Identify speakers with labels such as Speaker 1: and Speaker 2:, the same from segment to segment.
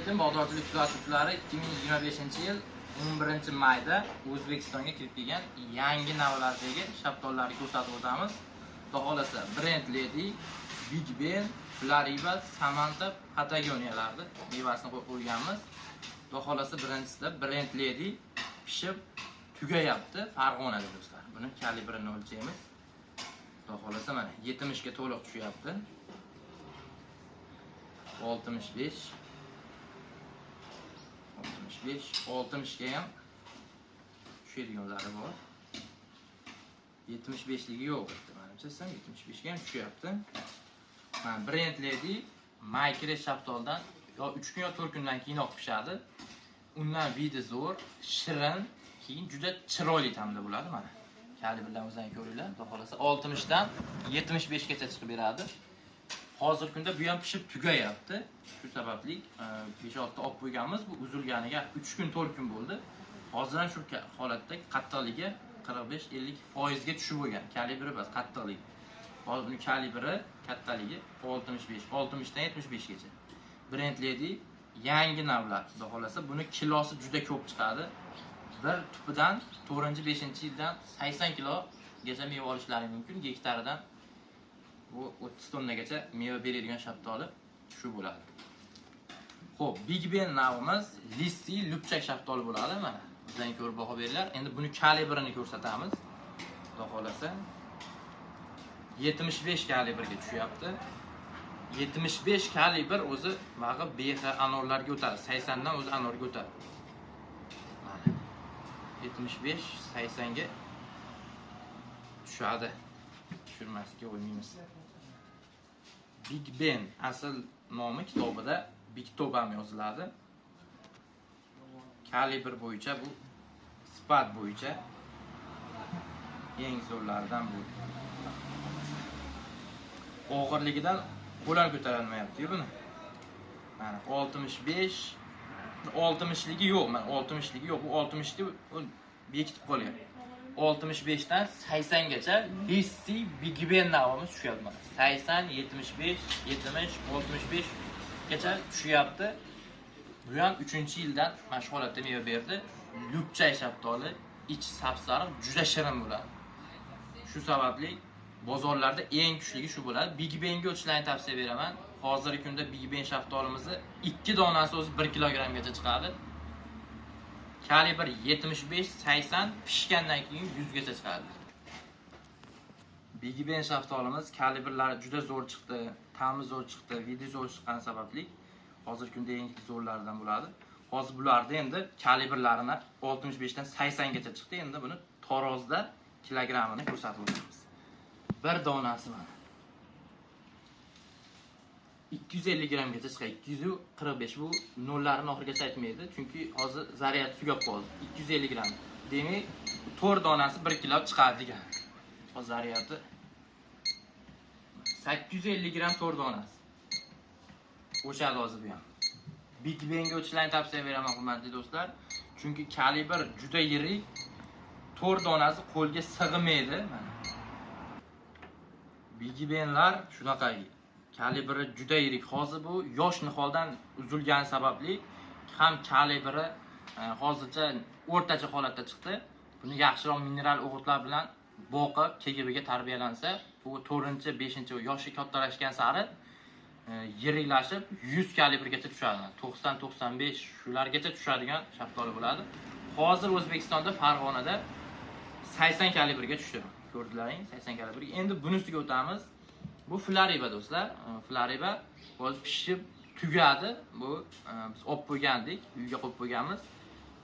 Speaker 1: alaykum bog'dorchilik kuzatuvchilari. 2025-yil 11-mayda O'zbekistonga kirib kelgan yangi navlardagi shaftollarni ko'rsatib o'tamiz. Xudo xolasa Brand Lady, Big Ben, Flariba, Samantha, Patagoniyalarni mevasini qo'yib qo'yganmiz. Xudo xolasa birinchisida Brand Lady pishib tugayapti Farg'onada do'stlar. Buni kalibrini o'lchaymiz. Xudo xolasa mana 70 ga to'liq tushyapti. 65 60 ga ham tushadiganlari bor. 75 ligi yo'q bitta menimcha, 75 ga ham tushyapti. Mana Brand Lady Micro shaftoldan yo 3 kun yo 4 kundan keyinoq pishadi. Undan vidi zo'r, shirin, keyin juda chiroyli ta'mda bo'ladi mana. Kalibrdan o'zingizlar ko'ringlar. Xudo xolasa 60 dan 75 gacha chiqib beradi. Hozir kunda bu ham pishib tugayapti. Shu sababli 5-6 ta olib qo'yganmiz. Bu uzilganiga 3 kun 4 kun bo'ldi. Hozir ham shu holatda qattiqligi 45-50% ga tushib bo'lgan. Kalibri bas qattiqligi. Hozir buni kalibri kattaligi 65, 60 dan 75 gacha. Brand Lady yangi navlar. Xudo xolasa buni kilosi juda ko'p chiqadi. Bir tupidan 4-5-yildan 80 kilo gacha meva olishlari mumkin. Gektaridan bu 30 tonnagacha meva beradigan shaftoli shu bo'ladi. Xo'p, Big Ben navimiz listi lupchak shaftoli bo'ladi mana. Bizdan ko'rib baho beringlar. Endi buni kalibrini ko'rsatamiz. Xudo xolasa 75 kalibrga tushyapti. 75 kalibr o'zi vaqi BH anorlarga o'tadi. 80 dan o'zi anorga o'tadi. Mana 75 80 ga tushadi. Tushirmasga o'ylaymiz. Big Ben asl nomi kitobida Big Top ham yoziladi. Kalibr bo'yicha bu sifat bo'yicha eng zo'rlaridan bu. Og'irligidan qo'lan ko'tarilmayapti buni. Mana 65 60ligi yo'q, mana 60ligi yo'q. Bu 60 ni bekitib qo'lyapti. 65 dan 80 gacha Lissi Big Ben navimiz tushyapti. 80, 75, 70, 65 gacha tushyapti. Bu ham 3-yildan mashg'ulotda meva berdi. Lupchay shaftoli, ichi sapsariq, juda shirin bo'ladi. Shu sababli bozorlarda eng kuchligi shu bo'ladi. Big Benga o'tishlarni tavsiya beraman. Hozirgi kunda Big Ben shaftolimizni 2 donasi o'zi 1 kilogrammgacha chiqadi. Kalibr 75-80 pishgandan keyin 100 gacha chiqadi. Big Ben shaftolimiz kalibrlari juda zo'r chiqdi, ta'mi zo'r chiqdi, vidi zo'r chiqqan sababli hozir kunda eng zo'rlaridan bo'ladi. Hozir bularda endi kalibrlarini 65 dan 80 gacha chiqdi. Endi buni tarozda kilogrammini ko'rsatib o'tamiz. Bir donasi mana 250 grammgacha chiqadi. 245 bu nollarni oxirigacha aytmaydi, chunki hozir zaryad tugab qoldi. 250 gramm. Demak, 4 donasi 1 kilo chiqadi degan. Hozir zaryadi 850 gramm 4 donasi. O'shadi hozir bu ham. Big Benga o'tishlarni tavsiya beraman hurmatli do'stlar, chunki kalibr juda yirik. 4 donasi qo'lga sig'maydi mana. Big Benlar shunaqa kalibri juda yirik. Hozir bu yosh niholdan uzilgani sababli ham kalibri hozircha o'rtacha holatda chiqdi. Buni yaxshiroq mineral o'g'itlar bilan boqib, KGBga tarbiyalansa, bu 4-5 yoshi kattalashgan sari yiriklashib 100 kalibrgacha tushadi. 90-95 shulargacha tushadigan shaftoli bo'ladi. Hozir O'zbekistonda Farg'onada 80 kalibrga tushdi. Ko'rdilaring, 80 kalibrga. Endi bunisiga o'tamiz. Bu Flariba do'stlar. Flariba hozir pishib tugadi. Bu biz olib qo'ygandik, uyga qo'yib qo'yganmiz.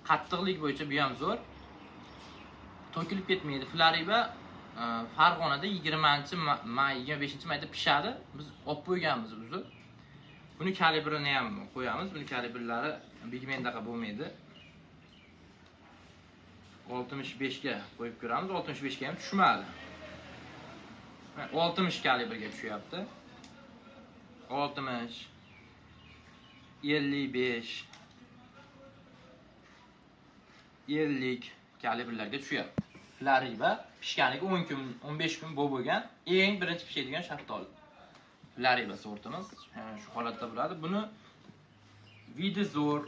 Speaker 1: Qattiqlik bo'yicha bu ham zo'r. To'kilib ketmaydi. Flariba Farg'onada 20-may, 25-mayda pishadi. Biz olib qo'yganmiz o'zi. Buni kalibrini ham qo'yamiz. Buni kalibrlari Big Bendaqa bo'lmaydi. 65 ga qo'yib ko'ramiz. 65 ga ham tushmadi. 60 kalibrga tushyapti. 60 55 50 kalibrlarga tushyapti. Flariba pishganiga 10 kun, 15 kun bo'lgan eng birinchi pishadigan shaftoli. Flariba sortimiz shu holatda bo'ladi. Buni vidi zo'r,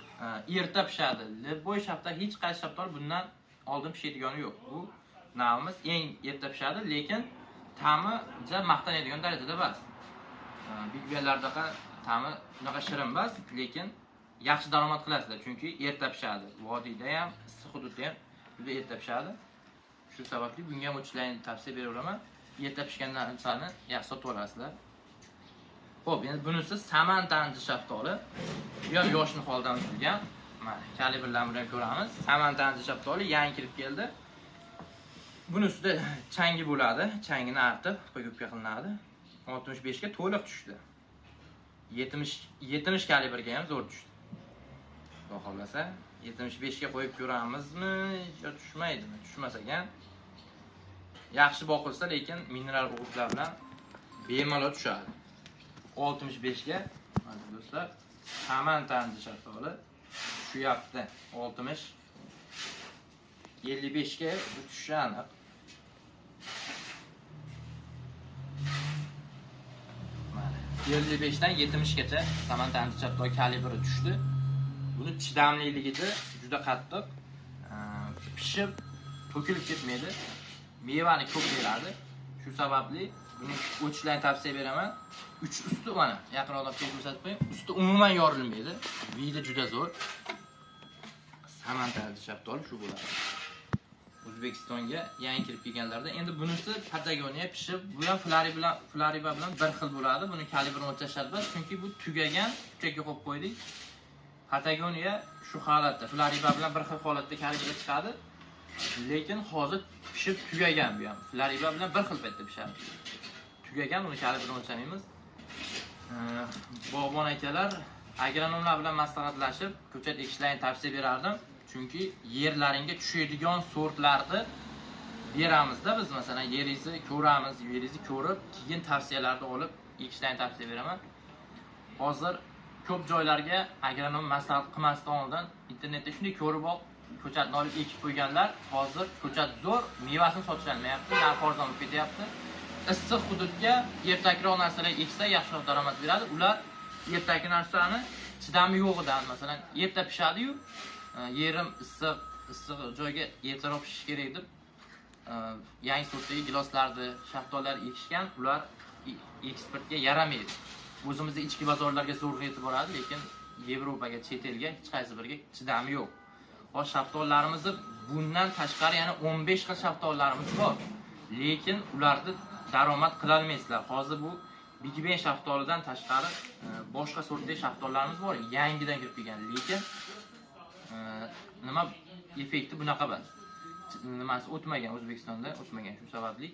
Speaker 1: erta pishadi. Любой shaftol hech qaysi shaftol bundan oldin pishadigan yo'q. Bu navimiz eng erta pishadi, lekin ta'mi ja maqtanadigan darajada emas. Big Ben'lardaqa ta'mi unaqa shirin emas, lekin yaxshi daromad qilasizlar, chunki erta pishadi. Vodiyda ham, issiq hududda ham juda erta pishadi. Shu sababli bunga ham o'tishlarni tavsiya beraveraman. Erta pishgandan insonni yaxshi sotib olasizlar. Xo'p, endi bunisi Samantanji shaftoli. Bu ham yoshni holdan uzilgan. Mana kalibrlarni bilan ko'ramiz. Samantanji shaftoli yangi kirib keldi. Buni ustida changi bo'ladi. Changini artib, qo'yibga qilinadi. 65 ga to'liq tushdi. 70 kalibrga ham zo'r tushdi. Xudo xolasa 75 ga qo'yib ko'ramizmi yo tushmaydimi? Tushmasa ham yaxshi boqilsa, lekin mineral o'g'itlar bilan bemalol tushadi. 65 ga, aziz do'stlar, Samantanji shaftoli tushyapti. 60 55 ga tushishi aniq. Mana 55 dan 70 gacha Samantanji shaftoli kalibri tushdi. Buni chidamliligida juda qattiq, pishib to'kilib ketmaydi. Mevani ko'p beradi. Shu sababli buni o'chishlarni tavsiya beraman. 3 usti mana yaqinroq kelib ko'rsatib qo'ying. Usti umuman yorilmaydi. Vidi juda zo'r. Samantanji shaftoli shu bo'ladi. O'zbekistonga yangi kirib kelganlarda endi bunisi Patagonia pishib, bu ham Flariba bilan bir xil bo'ladi. Buni kalibrini o'lchashadi emas, chunki bu tugagan, kuchakka qo'yib qo'ydik. Patagonia shu holatda, Flariba bilan bir xil holatda kalibri chiqadi. Lekin hozir pishib tugagan bu ham. Flariba bilan bir xil paytda pishadi. Tugagan, uni kalibrini o'lchamaymiz. Bog'bon akalar, agronomlar bilan maslahatlashib, ko'chat ekishlarni tavsiya berardim. Chunki yerlaringga tushadigan sortlarni beramizda biz, masalan, yeringizni ko'ramiz, yeringizni ko'rib, keyin tavsiyalarni olib ekishlarni tavsiya beraman. Hozir ko'p joylarga agronom maslahat qilmasdan oldin internetda shunday ko'rib olib, ko'chatni olib ekib qo'yganlar, hozir ko'chat zo'r, mevasini sotisholmayapti, narxi arzon bo'lib ketyapti. Issiq hududga ertakroq narsalar eksa yaxshiroq daromad beradi. Ular ertaki narsani chidami yo'g'idan, masalan, erta pishadi-yu, yerim issiq joyga ertaroq pishish kerak deb yangi sortdagi giloslarni, shaftollar ekishgan, ular eksportga yaramaydi. O'zimizda ichki bozorlarga zo'r yetib boradi, lekin Yevropaga, chet elga hech qaysi biriga chidami yo'q. Hozir shaftollarimizni bundan tashqari yana 15 xil shaftollarimiz bor. Lekin ularni daromad qila olmaysizlar. Hozir bu Big Ben shaftolidan tashqari boshqa sortdagi shaftollarimiz bor, yangidan kirib kelgan, lekin nima effekti bunaqa emas. Nimasi o'tmagan, O'zbekistonda o'tmagan. Shu sababli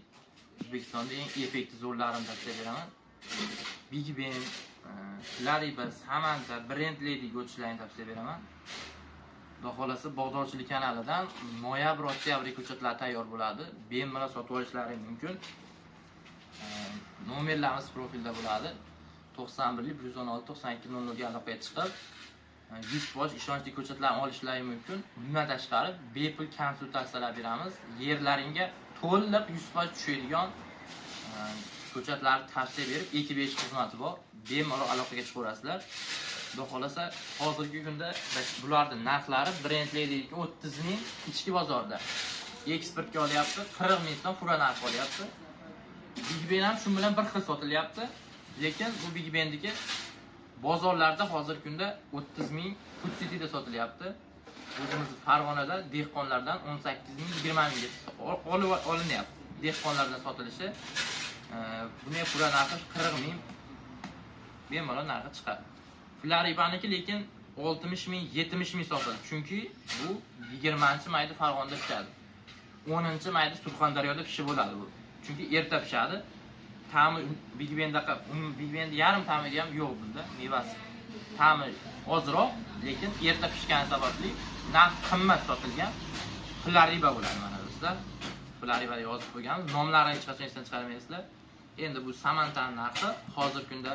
Speaker 1: O'zbekistonda eng effekti zo'rlarini tavsiya beraman. Big Ben, Flariba, Samanta, Brentledagi o'tishlarni tavsiya beraman. Xudo xolasa bog'dorchilik kanalidan noyabr-oktyabr ko'chatlar tayyor bo'ladi. Bemalol sotib olishlaring mumkin. Nomerlarimiz profilda bo'ladi. 91 116 92 00 ga aloqaga chiqib 100% ishonchli ko'chatlarni olishlaring mumkin. Bundan tashqari bepul konsultatsiyalar beramiz. Yerlaringga to'liq 100% tushadigan ko'chatlarni tavsiya berib, ekib berish xizmati bor. Bemalol aloqaga chiqaverasizlar. Xudo xolasa hozirgi kunda bularning narxlari Brentledagi 30 ming ichki bozorda eksportga olyapti, 40 ming so'm pura narx olyapti. Big Ben ham shu bilan bir xil sotilyapti, lekin bu Big Ben'dagi bozorlarda hozirgi kunda 30 ming Food City'da sotilyapti. O'zimiz Farg'onada dehqonlardan 18 ming 20 mingga olinyapti. Dehqonlardan sotilishi. Buning pura narxi 40 ming bemalol narxi chiqadi. Flaribaniki lekin 60 ming 70 ming sotiladi. Chunki bu 20-mayda Farg'onada pishadi. 10-mayda Surxondaryoda pishib bo'ladi bu. Chunki erta pishadi. Ta'mi Big Ben'daqa, Big Ben'da yarim ta'mi ham yo'q bunda, mevasi. Ta'mi ozroq, lekin erta pishgani sababli narx qimmat sotilgan. Flariba bo'ladi mana do'stlar. Flariba deb yozib qo'yganmiz. Nomlarini hech qachon esdan chiqarmaysizlar. Endi bu Samantaning narxi hozirgi kunda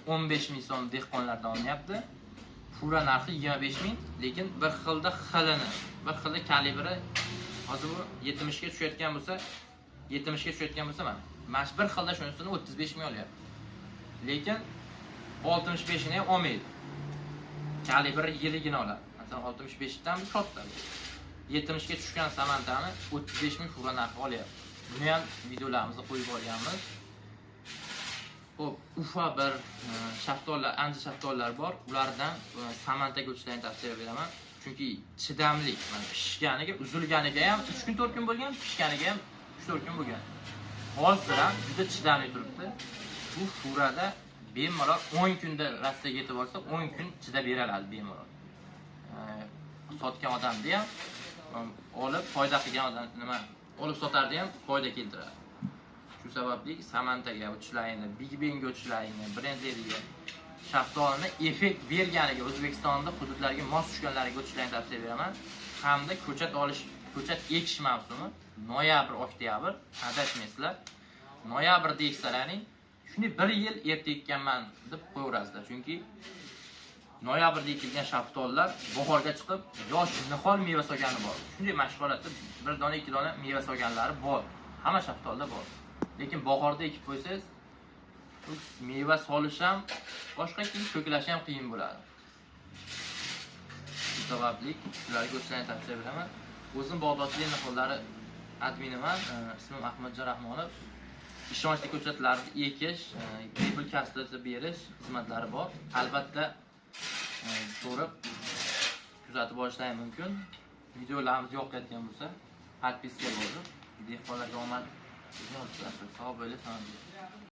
Speaker 1: 15 ming so'm dehqonlardan olinyapti. Pura narxi 25 ming, lekin bir xilda xilini, bir xilda kalibri hozir bu 70 ga tushayotgan bo'lsa, 70 ga tushayotgan bo'lsa mana shu bir xilda shunisini 35 ming olyapti. Lekin 65 ni ham olmaydi. kalibri yirigina oladi. Masalan 65 dan katta. 70 ga tushgan samantani 35 ming fura narxi olyapti. Buni ham videolarimizda qo'yib olganmiz. Xo'p, Ufa bir shaftollar, ancha shaftollar bor. Ulardan samantaga o'tishlarni tavsiya beraman. Chunki chidamli, mana pishganiga, uzilganiga ham 3 kun 4 kun bo'lgan, pishganiga ham 3-4 kun bo'lgan. Hozir ham juda chidamli turibdi. Bu furada bemalol 10 kunda rastaga yetib olsa, 10 kun chidab beradi bemalol. Sotgan odamda ham olib foyda qilgan odam nima olib sotardi ham foyda keltiradi. Shu sababli samantaga o'tishlaringni, Big Bangga o'tishlaringni, brendlariga shaftolini effekt berganiga, O'zbekistonda hududlarga mos tushganlariga o'tishlaringni tavsiya beraman. Hamda ko'chat ekish mavsumi noyabr, oktyabr, adashmaysizlar. Noyabrda eksalaring, shuni 1 yil erta ekkanman deb qo'yaverasizlar. Chunki noyabrda ekilgan shaftollar bahorga chiqib, yosh nihol meva solgani bor. Shunday mashg'ulotda 1 dona 2 dona meva solganlari bor. Hamma shaftolda bor. Lekin bahorda ekib qo'ysangiz, meva solish ham, boshqa ko'klash ham qiyin bo'ladi. Shu sababli ularga o'tishlarni tavsiya beraman. O'zim bog'dorchilik nihollari adminiman, ismim Ahmadjon Rahmonov. Ishonchli ko'chatlarni ekish, bepul kasbda berish xizmatlari bor. Albatta ko'rib kuzatib olishlari mumkin. Videolarimiz yoqayotgan bo'lsa, podpiska bo'lib, dehqonlarga omad. Sog' bo'ling, sog' bo'ling.